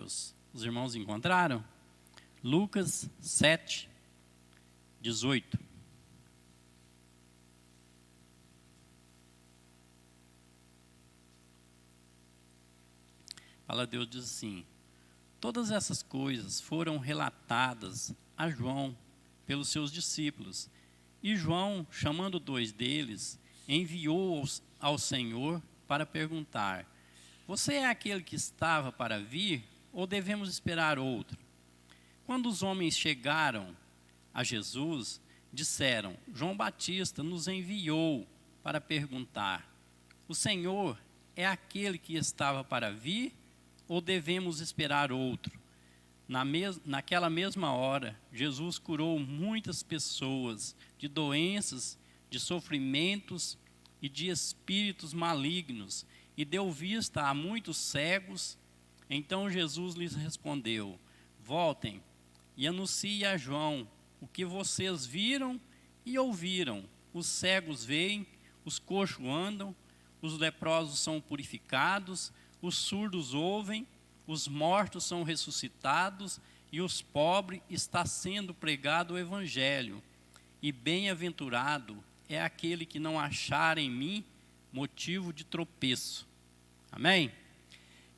Deus. Os irmãos encontraram? Lucas 7, 18. A palavra de Deus diz assim: todas essas coisas foram relatadas a João pelos seus discípulos. E João, chamando 2 deles, enviou-os ao Senhor para perguntar: você é aquele que estava para vir, ou devemos esperar outro? Quando os homens chegaram a Jesus, disseram: João Batista nos enviou para perguntar: o Senhor é aquele que estava para vir, ou devemos esperar outro? Naquela mesma hora, Jesus curou muitas pessoas de doenças, de sofrimentos e de espíritos malignos, e deu vista a muitos cegos. Então Jesus lhes respondeu: voltem e anunciem a João o que vocês viram e ouviram. Os cegos veem, os coxos andam, os leprosos são purificados, os surdos ouvem, os mortos são ressuscitados, e os pobres está sendo pregado o Evangelho. E bem-aventurado é aquele que não achar em mim motivo de tropeço. Amém?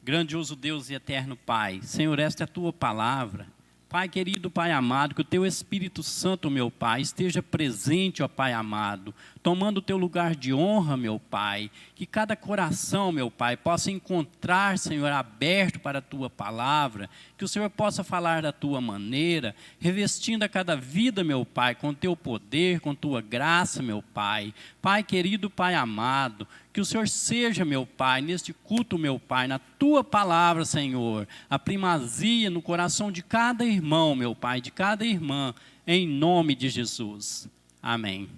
Grandioso Deus e eterno Pai, Senhor, esta é a tua palavra. Pai querido, Pai amado, que o teu Espírito Santo, meu Pai, esteja presente, ó Pai amado, tomando o teu lugar de honra, meu Pai, que cada coração, meu Pai, possa encontrar, Senhor, aberto para a tua palavra, que o Senhor possa falar da tua maneira, revestindo a cada vida, meu Pai, com teu poder, com tua graça, meu Pai. Pai querido, Pai amado, que o Senhor seja, meu Pai, neste culto, meu Pai, na tua palavra, Senhor, a primazia no coração de cada irmão, meu Pai, de cada irmã, em nome de Jesus. Amém.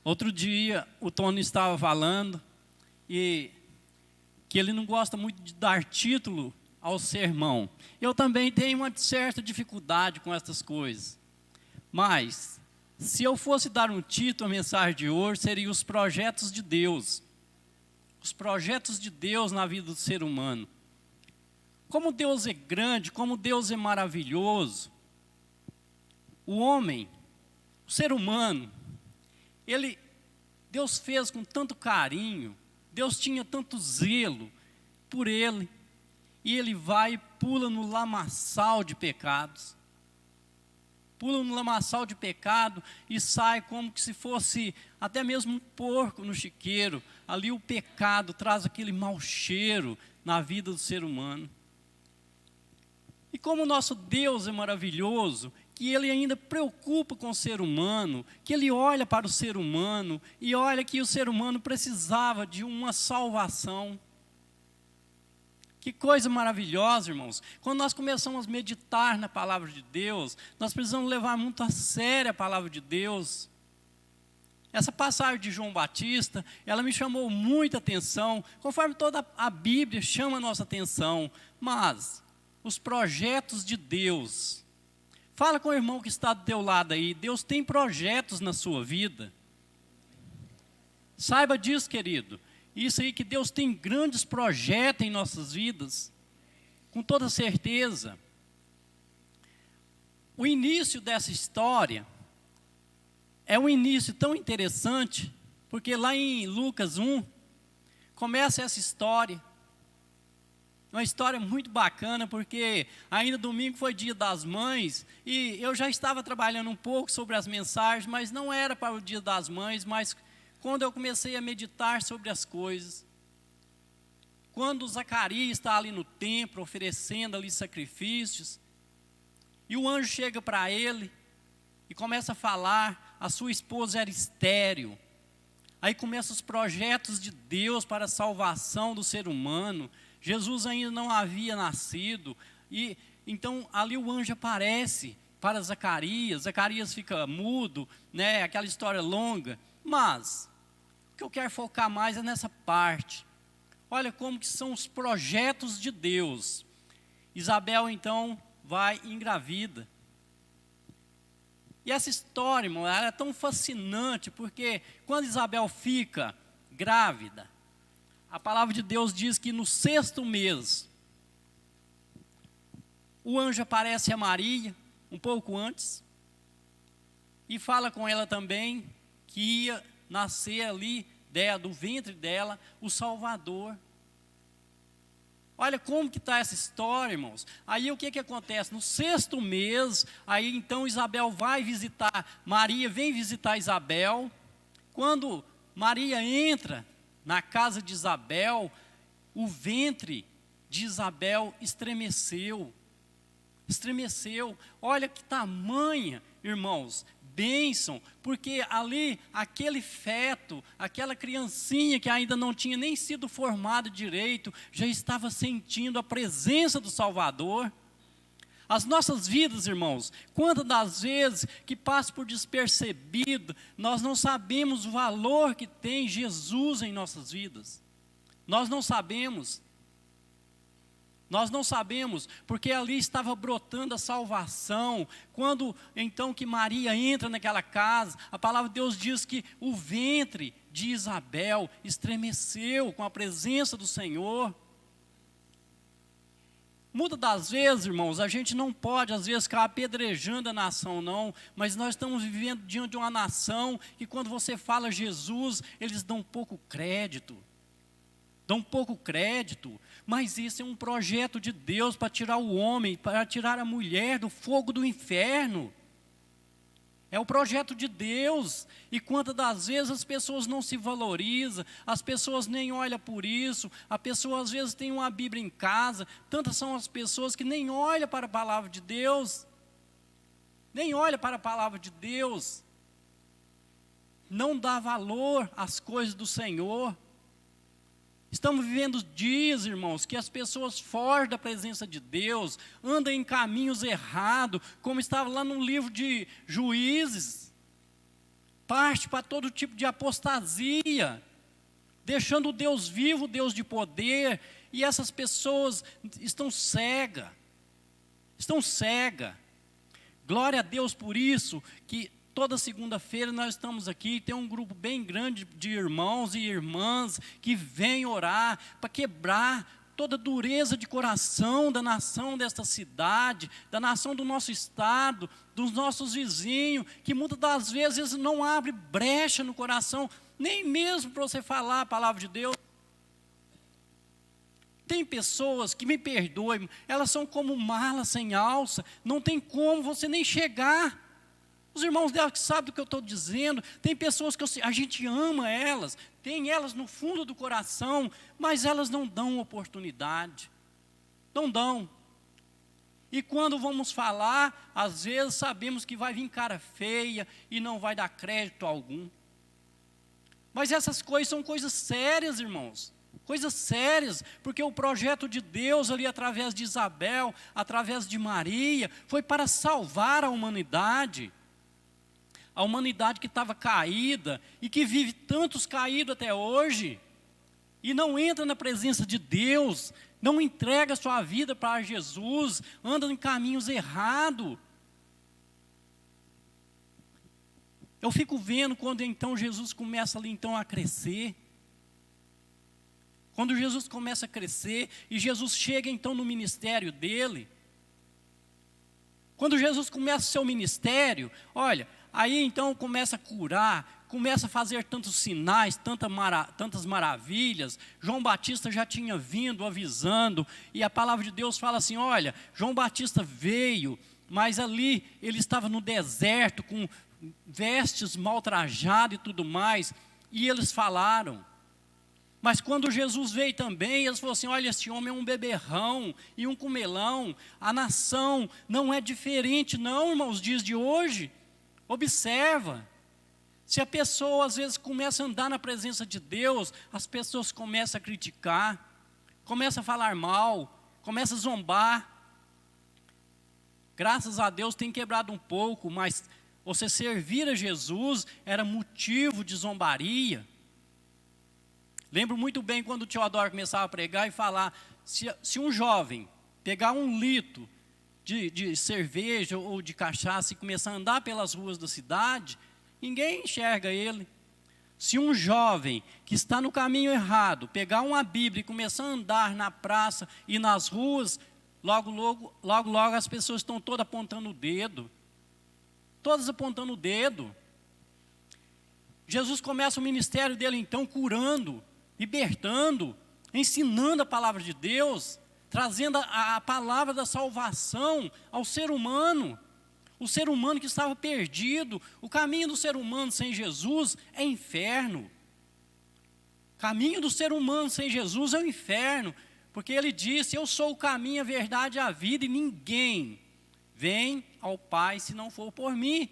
Outro dia, o Tony estava falando e que ele não gosta muito de dar título ao sermão. Eu também tenho uma certa dificuldade com essas coisas. Mas, se eu fosse dar um título à mensagem de hoje, seria os projetos de Deus. Os projetos de Deus na vida do ser humano. Como Deus é grande, como Deus é maravilhoso. O homem, o ser humano, Deus fez com tanto carinho, Deus tinha tanto zelo por ele, e ele vai e pula no lamaçal de pecados. Pula no lamaçal de pecado e sai como que se fosse até mesmo um porco no chiqueiro. Ali o pecado traz aquele mau cheiro na vida do ser humano. E como o nosso Deus é maravilhoso, que Ele ainda preocupa com o ser humano, que Ele olha para o ser humano e olha que o ser humano precisava de uma salvação. Que coisa maravilhosa, irmãos. Quando nós começamos a meditar na palavra de Deus, nós precisamos levar muito a sério a palavra de Deus. Essa passagem de João Batista, ela me chamou muita atenção, conforme toda a Bíblia chama a nossa atenção. Mas, os projetos de Deus, fala com o irmão que está do teu lado aí, Deus tem projetos na sua vida. Saiba disso, querido. Isso aí, que Deus tem grandes projetos em nossas vidas, com toda certeza. O início dessa história é um início tão interessante, porque lá em Lucas 1, começa essa história. Uma história muito bacana, porque ainda domingo foi dia das mães, e eu já estava trabalhando um pouco sobre as mensagens, mas não era para o dia das mães, mas quando eu comecei a meditar sobre as coisas, quando Zacarias está ali no templo, oferecendo ali sacrifícios, e o anjo chega para ele, e começa a falar, a sua esposa era estéril, aí começam os projetos de Deus para a salvação do ser humano, Jesus ainda não havia nascido, e então ali o anjo aparece para Zacarias, Zacarias fica mudo, né, aquela história longa, mas o que eu quero focar mais é nessa parte. Olha como que são os projetos de Deus. Isabel então vai e engravida. E essa história, irmão, ela é tão fascinante, porque quando Isabel fica grávida, a palavra de Deus diz que no 6º mês, o anjo aparece a Maria, um pouco antes, e fala com ela também que ia nascer ali, do ventre dela, o Salvador. Olha como que está essa história, irmãos. Aí o que que acontece? No 6º mês, aí então Isabel vai visitar, Maria vem visitar Isabel. Quando Maria entra na casa de Isabel, o ventre de Isabel estremeceu. Estremeceu. Olha que tamanha, irmãos, bênção, porque ali, aquele feto, aquela criancinha que ainda não tinha nem sido formada direito, já estava sentindo a presença do Salvador. As nossas vidas, irmãos, quantas das vezes que passa por despercebido, nós não sabemos o valor que tem Jesus em nossas vidas. Nós não sabemos. Nós não sabemos, porque ali estava brotando a salvação. Quando então que Maria entra naquela casa, a palavra de Deus diz que o ventre de Isabel estremeceu com a presença do Senhor. Muitas das vezes, irmãos, a gente não pode, às vezes, ficar apedrejando a nação, não. Mas nós estamos vivendo diante de uma nação que quando você fala Jesus, eles dão pouco crédito. Dão pouco crédito, mas isso é um projeto de Deus para tirar o homem, para tirar a mulher do fogo do inferno. É o projeto de Deus, e quantas das vezes as pessoas não se valorizam, as pessoas nem olham por isso, a pessoa às vezes tem uma Bíblia em casa, tantas são as pessoas que nem olham para a palavra de Deus, nem olham para a palavra de Deus, não dá valor às coisas do Senhor. Estamos vivendo dias, irmãos, que as pessoas fogem da presença de Deus, andam em caminhos errados, como estava lá no livro de Juízes, parte para todo tipo de apostasia, deixando o Deus vivo, o Deus de poder, e essas pessoas estão cegas, Glória a Deus por isso, que toda segunda-feira nós estamos aqui, tem um grupo bem grande de irmãos e irmãs que vêm orar para quebrar toda dureza de coração da nação desta cidade, da nação do nosso estado, dos nossos vizinhos, que muitas das vezes não abre brecha no coração, nem mesmo para você falar a palavra de Deus. Tem pessoas que, me perdoem, elas são como malas sem alça, não tem como você nem chegar. Os irmãos dela que sabem do que eu estou dizendo, tem pessoas que a gente ama elas, tem elas no fundo do coração, mas elas não dão oportunidade, não dão. E quando vamos falar, às vezes sabemos que vai vir cara feia e não vai dar crédito algum. Mas essas coisas são coisas sérias, irmãos, coisas sérias, porque o projeto de Deus ali através de Isabel, através de Maria, foi para salvar a humanidade. A humanidade que estava caída e que vive tantos caídos até hoje e não entra na presença de Deus, não entrega a sua vida para Jesus, anda em caminhos errados. Eu fico vendo quando então Jesus começa ali então a crescer. Quando Jesus começa a crescer e Jesus chega então no ministério dele. Quando Jesus começa o seu ministério, olha, aí então começa a curar, começa a fazer tantos sinais, tantas maravilhas. João Batista já tinha vindo avisando, e a palavra de Deus fala assim, olha, João Batista veio, mas ali ele estava no deserto, com vestes mal trajadas e tudo mais, e eles falaram. Mas quando Jesus veio também, eles falaram assim, olha, esse homem é um beberrão e um comelão, a nação não é diferente não, irmãos, dias de hoje. Observa, se a pessoa às vezes começa a andar na presença de Deus, as pessoas começam a criticar, começam a falar mal, começam a zombar. Graças a Deus tem quebrado um pouco, mas você servir a Jesus era motivo de zombaria. Lembro muito bem quando o Teodoro começava a pregar e falar, se um jovem pegar 1 litro de cerveja ou de cachaça e começar a andar pelas ruas da cidade, ninguém enxerga ele. Se um jovem que está no caminho errado pegar uma Bíblia e começar a andar na praça e nas ruas, logo as pessoas estão todas apontando o dedo. Todas apontando o dedo. Jesus começa o ministério dele então curando, libertando, ensinando a palavra de Deus, trazendo a palavra da salvação ao ser humano. O ser humano que estava perdido. O caminho do ser humano sem Jesus é inferno. O caminho do ser humano sem Jesus é o inferno. Porque ele disse, eu sou o caminho, a verdade e a vida, e ninguém vem ao Pai se não for por mim.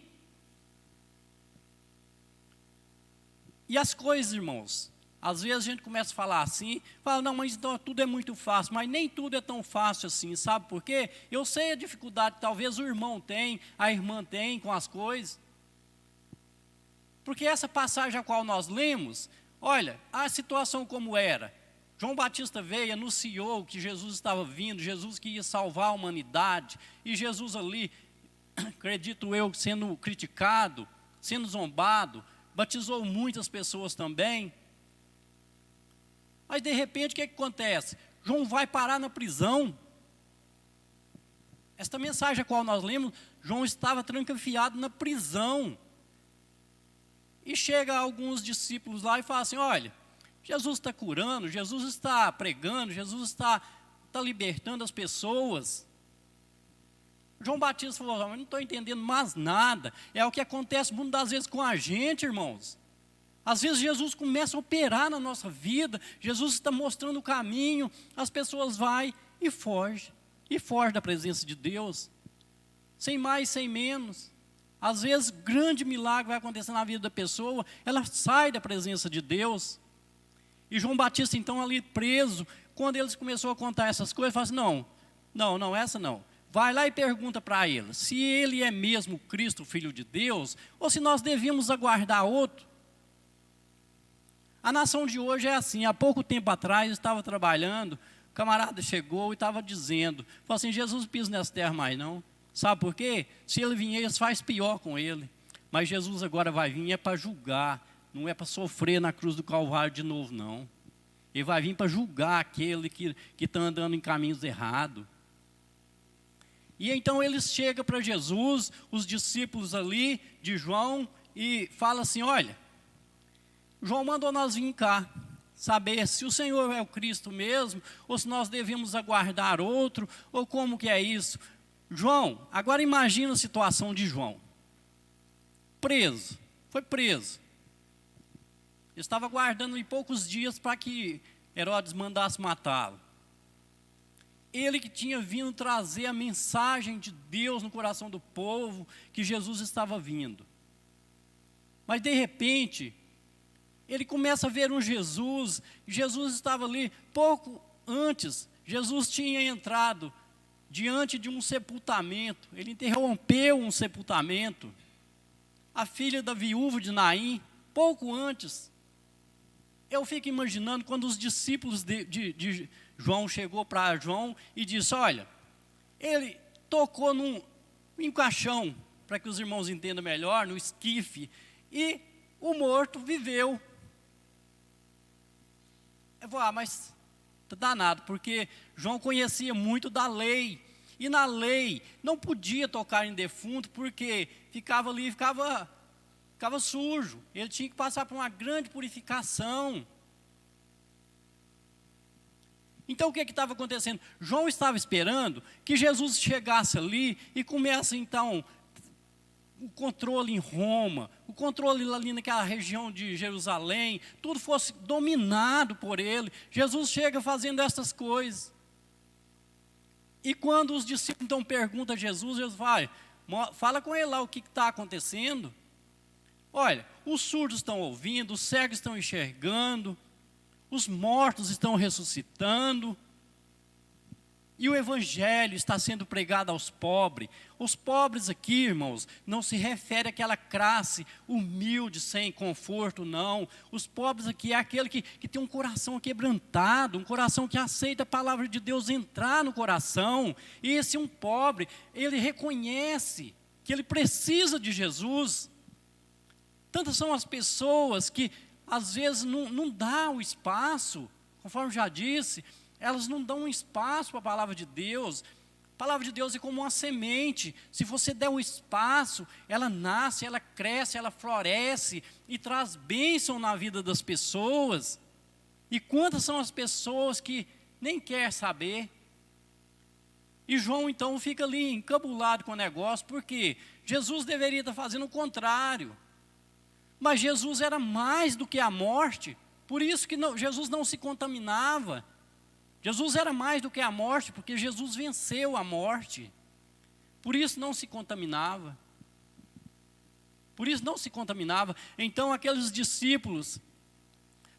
E as coisas, irmãos, às vezes a gente começa a falar assim, fala, não, mas então tudo é muito fácil, mas nem tudo é tão fácil assim, sabe por quê? Eu sei a dificuldade que talvez o irmão tem, a irmã tem com as coisas. Porque essa passagem a qual nós lemos, olha, a situação como era. João Batista veio, anunciou que Jesus estava vindo, Jesus que ia salvar a humanidade, e Jesus ali, acredito eu, sendo criticado, sendo zombado, batizou muitas pessoas também. Mas de repente o que acontece? João vai parar na prisão. Esta mensagem a qual nós lemos, João estava trancafiado na prisão. E chega alguns discípulos lá e fala assim, olha, Jesus está curando, Jesus está pregando, Jesus está libertando as pessoas. João Batista falou, eu não estou entendendo mais nada. É o que acontece muitas vezes com a gente, irmãos. Às vezes Jesus começa a operar na nossa vida, Jesus está mostrando o caminho, as pessoas vão e fogem da presença de Deus, sem mais, sem menos. Às vezes, grande milagre vai acontecer na vida da pessoa, ela sai da presença de Deus. E João Batista, então, ali preso, quando eles começaram a contar essas coisas, fala assim, não, essa não. Vai lá e pergunta para ele, se ele é mesmo Cristo, Filho de Deus, ou se nós devíamos aguardar outro. A nação de hoje é assim, há pouco tempo atrás, eu estava trabalhando, o camarada chegou e estava dizendo, falou assim, Jesus não pisa nessa terra mais não. Sabe por quê? Se ele vier, eles faz pior com ele. Mas Jesus agora vai vir, é para julgar, não é para sofrer na cruz do Calvário de novo, não. Ele vai vir para julgar aquele que está andando em caminhos errados. E então eles chegam para Jesus, os discípulos ali de João, e falam assim, olha, João mandou nós vir cá, saber se o Senhor é o Cristo mesmo, ou se nós devemos aguardar outro, ou como que é isso. João, agora imagina a situação de João. Foi preso. Estava aguardando em poucos dias para que Herodes mandasse matá-lo. Ele que tinha vindo trazer a mensagem de Deus no coração do povo, que Jesus estava vindo. Mas de repente, ele começa a ver um Jesus estava ali, pouco antes, Jesus tinha entrado diante de um sepultamento, ele interrompeu um sepultamento, a filha da viúva de Naim, pouco antes. Eu fico imaginando quando os discípulos de João chegou para João e disse, olha, ele tocou em caixão, para que os irmãos entendam melhor, no esquife, e o morto viveu. Eu vou, mas está danado, porque João conhecia muito da lei, e na lei não podia tocar em defunto, porque ficava ali, ficava sujo, ele tinha que passar por uma grande purificação. Então o que estava acontecendo? João estava esperando que Jesus chegasse ali e começa então o controle em Roma, o controle ali naquela região de Jerusalém, tudo fosse dominado por ele. Jesus chega fazendo essas coisas. E quando os discípulos então perguntam a Jesus, Jesus fala com ele lá o que está acontecendo. Olha, os surdos estão ouvindo, os cegos estão enxergando, os mortos estão ressuscitando, e o evangelho está sendo pregado aos pobres. Os pobres aqui, irmãos, não se refere àquela classe humilde, sem conforto, não. Os pobres aqui é aquele que tem um coração quebrantado, um coração que aceita a palavra de Deus entrar no coração. E esse um pobre, ele reconhece que ele precisa de Jesus. Tantas são as pessoas que às vezes não dá o espaço, conforme já disse, elas não dão um espaço para a palavra de Deus. A palavra de Deus é como uma semente. Se você der um espaço, ela nasce, ela cresce, ela floresce e traz bênção na vida das pessoas. E quantas são as pessoas que nem quer saber? E João então fica ali encabulado com o negócio, porque Jesus deveria estar fazendo o contrário. Mas Jesus era mais do que a morte, por isso que Jesus não se contaminava. Jesus era mais do que a morte, porque Jesus venceu a morte. Por isso não se contaminava. Por isso não se contaminava. Então aqueles discípulos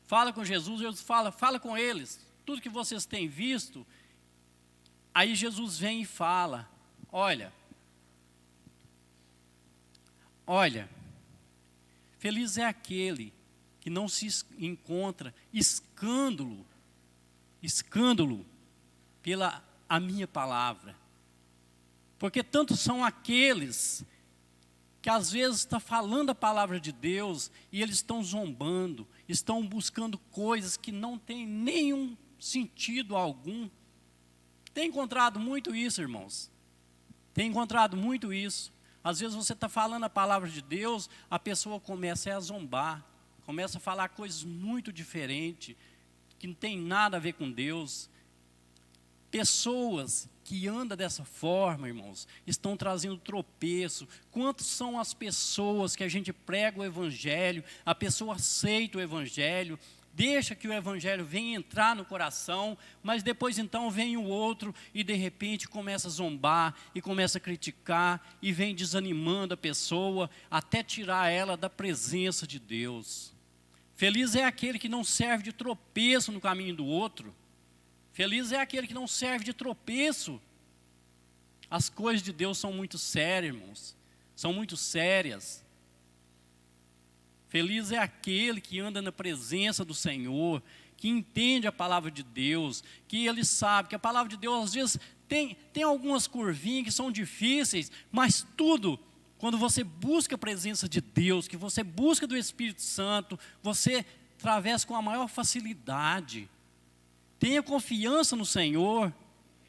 falam com Jesus, Jesus fala com eles, tudo que vocês têm visto. Aí Jesus vem e fala, olha, feliz é aquele que não se encontra escândalo pela a minha palavra. Porque tantos são aqueles que às vezes estão falando a palavra de Deus e eles estão zombando, estão buscando coisas que não têm nenhum sentido algum. Tem encontrado muito isso, irmãos. Tem encontrado muito isso. Às vezes você está falando a palavra de Deus, a pessoa começa a zombar, começa a falar coisas muito diferentes, que não tem nada a ver com Deus. Pessoas que andam dessa forma, irmãos, estão trazendo tropeço. Quantas são as pessoas que a gente prega o Evangelho, a pessoa aceita o Evangelho, deixa que o Evangelho venha entrar no coração, mas depois então vem o outro e de repente começa a zombar e começa a criticar e vem desanimando a pessoa até tirar ela da presença de Deus. Feliz é aquele que não serve de tropeço no caminho do outro. Feliz é aquele que não serve de tropeço. As coisas de Deus são muito sérias, irmãos. São muito sérias. Feliz é aquele que anda na presença do Senhor, que entende a palavra de Deus, que ele sabe que a palavra de Deus às vezes tem algumas curvinhas que são difíceis, mas tudo, quando você busca a presença de Deus, que você busca do Espírito Santo, você atravessa com a maior facilidade. Tenha confiança no Senhor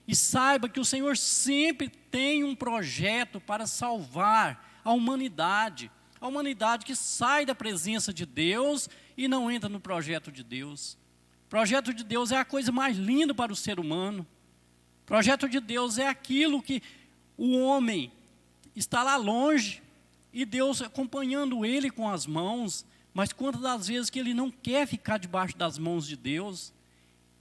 e saiba que o Senhor sempre tem um projeto para salvar a humanidade. A humanidade que sai da presença de Deus e não entra no projeto de Deus. O projeto de Deus é a coisa mais linda para o ser humano. O projeto de Deus é aquilo que o homem está lá longe e Deus acompanhando ele com as mãos, mas quantas das vezes que ele não quer ficar debaixo das mãos de Deus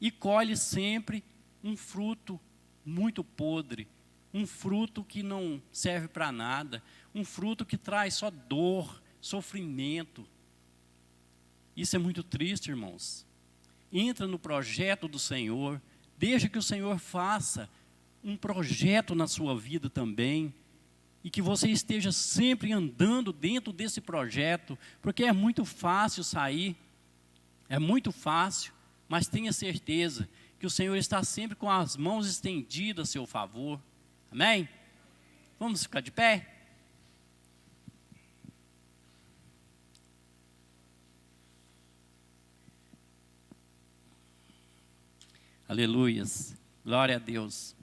e colhe sempre um fruto muito podre, um fruto que não serve para nada, um fruto que traz só dor, sofrimento. Isso é muito triste, irmãos. Entra no projeto do Senhor, deixa que o Senhor faça um projeto na sua vida também, e que você esteja sempre andando dentro desse projeto, porque é muito fácil sair, é muito fácil, mas tenha certeza que o Senhor está sempre com as mãos estendidas a seu favor. Amém? Vamos ficar de pé? Aleluias, glória a Deus.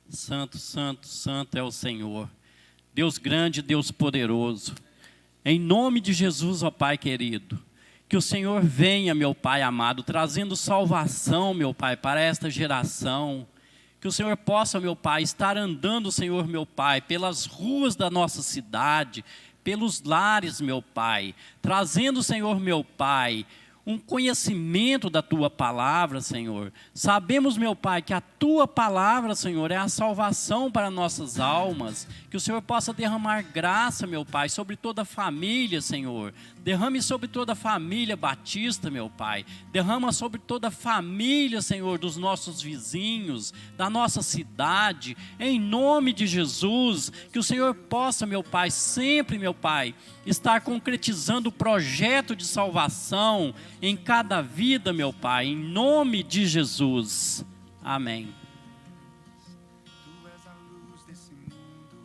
Santo, santo, santo é o Senhor, Deus grande, Deus poderoso. Em nome de Jesus, ó Pai querido, que o Senhor venha, meu Pai amado, trazendo salvação, meu Pai, para esta geração. Que o Senhor possa, meu Pai, estar andando, Senhor, meu Pai, pelas ruas da nossa cidade, pelos lares, meu Pai, trazendo, Senhor, meu Pai, um conhecimento da Tua palavra, Senhor. Sabemos, meu Pai, que a Tua palavra, Senhor, é a salvação para nossas almas. Que o Senhor possa derramar graça, meu Pai, sobre toda a família, Senhor. Derrame sobre toda a família batista, meu Pai. Derrama sobre toda a família, Senhor, dos nossos vizinhos, da nossa cidade. Em nome de Jesus, que o Senhor possa, meu Pai, sempre, meu Pai, estar concretizando o projeto de salvação em cada vida, meu Pai, em nome de Jesus. Amém.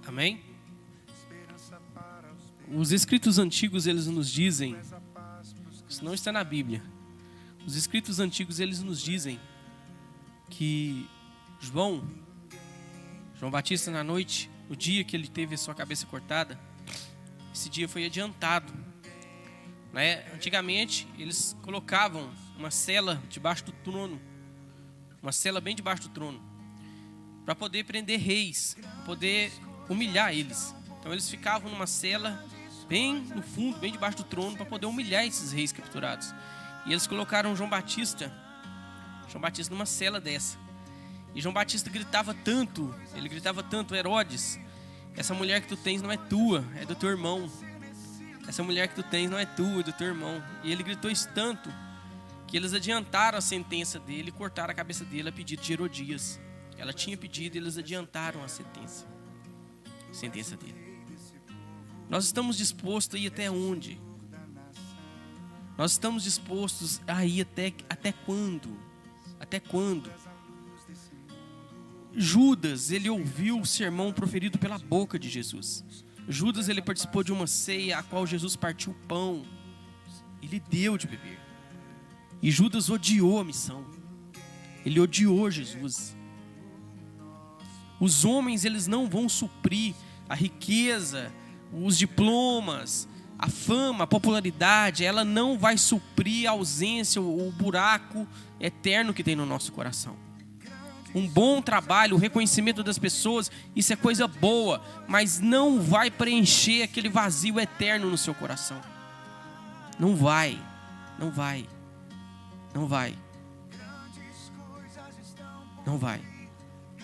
Amém? Os escritos antigos, eles nos dizem, isso não está na Bíblia, os escritos antigos, eles nos dizem que João Batista, na noite, no dia que ele teve a sua cabeça cortada, esse dia foi adiantado, né? Antigamente, eles colocavam uma cela debaixo do trono, uma cela bem debaixo do trono, para poder prender reis, para poder humilhar eles. Então eles ficavam numa cela bem no fundo, bem debaixo do trono, para poder humilhar esses reis capturados. E eles colocaram João Batista numa cela dessa. E João Batista gritava tanto, Herodes, essa mulher que tu tens não é tua, é do teu irmão. Essa mulher que tu tens não é tua, é do teu irmão. E ele gritou isso tanto que eles adiantaram a sentença dele e cortaram a cabeça dele a pedido de Herodias. Ela tinha pedido e eles adiantaram a sentença dele. Nós estamos dispostos a ir até onde? Nós estamos dispostos a ir até quando? Até quando? Judas, ele ouviu o sermão proferido pela boca de Jesus. Judas, ele participou de uma ceia a qual Jesus partiu o pão. Ele deu de beber. E Judas odiou a missão. Ele odiou Jesus. Os homens, eles não vão suprir a riqueza, os diplomas, a fama, a popularidade. Ela não vai suprir a ausência, o buraco eterno que tem no nosso coração. Um bom trabalho, o reconhecimento das pessoas, isso é coisa boa, mas não vai preencher aquele vazio eterno no seu coração. Não vai.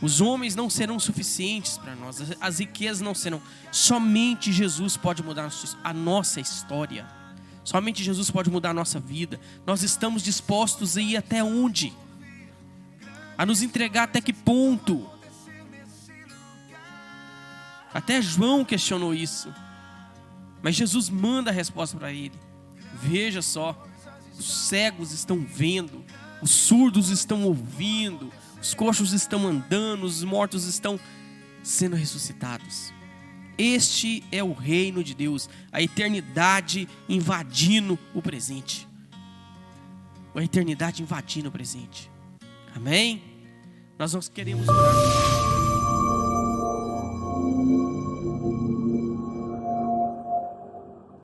Os homens não serão suficientes para nós, as riquezas não serão. Somente Jesus pode mudar a nossa história. Somente Jesus pode mudar a nossa vida. Nós estamos dispostos a ir até onde? A nos entregar até que ponto? Até João questionou isso. Mas Jesus manda a resposta para ele. Veja só, os cegos estão vendo, os surdos estão ouvindo, os coxos estão andando, os mortos estão sendo ressuscitados. Este é o reino de Deus, a eternidade invadindo o presente. A eternidade invadindo o presente. Amém? Nós queremos orar.